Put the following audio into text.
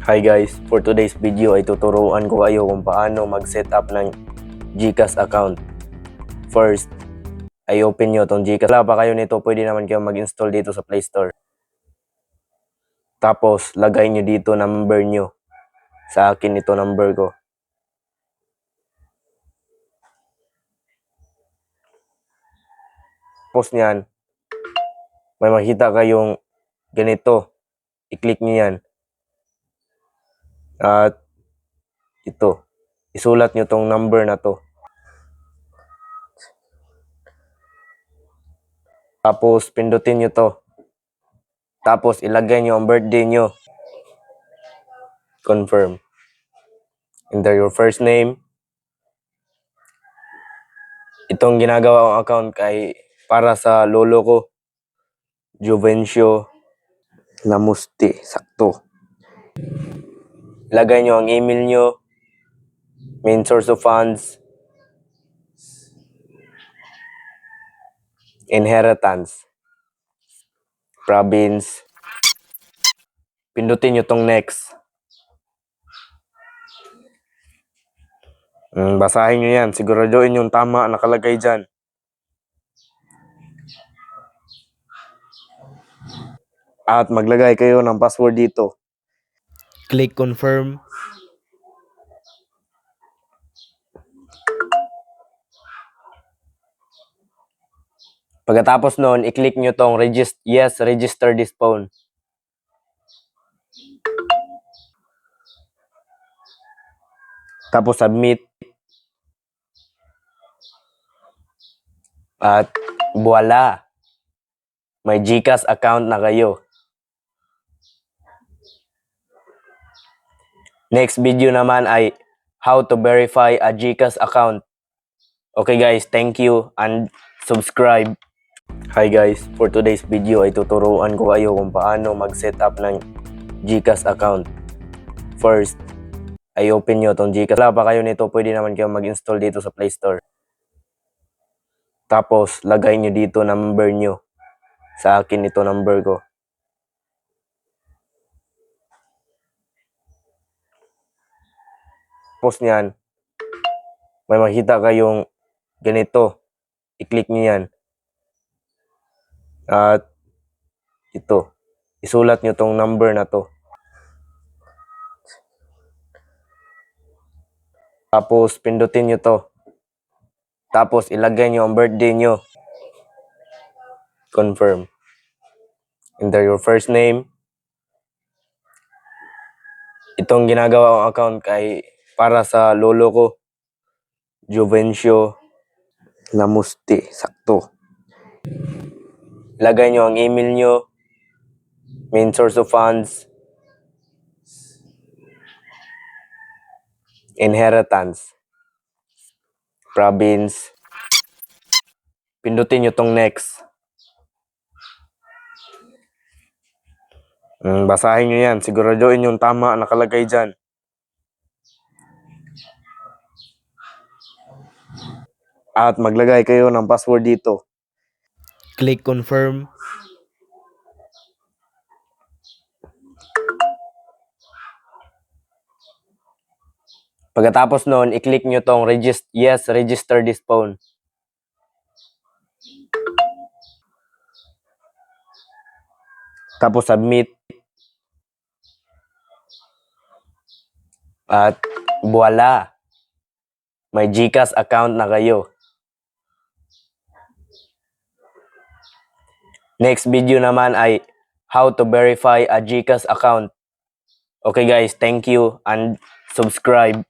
Hi guys, for today's video ay tuturuan ko kayo kung paano mag-set up ng GCash account. First, ay open nyo tong GCash. Wala pa kayo nito, pwede naman kayo mag-install dito sa Play Store. Tapos, lagay nyo dito number nyo. Sa akin ito number ko. Tapos nyan, may makita kayong ganito. I-click nyo yan. At ito, isulat nyo tong number na to. Tapos, pindutin nyo to. Tapos, ilagay nyo ang birthday nyo. Confirm. Enter your first name. Itong ginagawa kong account kay para sa lolo ko. Juvencio Lamusti. Sakto. Lagay nyo ang email nyo. Main source of funds. Inheritance. Province. Pindutin nyo tong next. Basahin nyo yan. Siguraduhin yung tama nakalagay dyan. At maglagay kayo ng password dito. Click confirm. Pagkatapos noon, i-click nyo tong register this phone. Tapos submit. At voila! May GCash account na kayo. Next video naman ay how to verify a GCash account. Okay guys, thank you and subscribe. Hi guys, for today's video ay tuturuan ko kayo kung paano mag-set up ng GCash account. First, ay open nyo tong GCash. Wala pa kayo nito, pwede naman kayo mag-install dito sa Play Store. Tapos, lagay nyo dito number nyo. Sa akin ito number ko. Tapos nyan, may makita kayong ganito. I-click nyo yan. At ito, isulat nyo tong number na to. Tapos, pindutin nyo to. Tapos, ilagay nyo ang birthday nyo. Confirm. Enter your first name. Itong ginagawa kong account kay para sa lolo ko. Juvencio Lamusti. Sakto. Lagay nyo ang email nyo. Main source of funds. Inheritance. Province. Pindutin nyo tong next. Basahin nyo yan. Siguraduhin yung tama nakalagay dyan. At maglagay kayo ng password dito. Click confirm. Pagkatapos noon, i-click nyo tong register this phone. Tapos submit. At voila! May GCash account na kayo. Next video naman ay how to verify a GCash account. Okay guys, thank you and subscribe.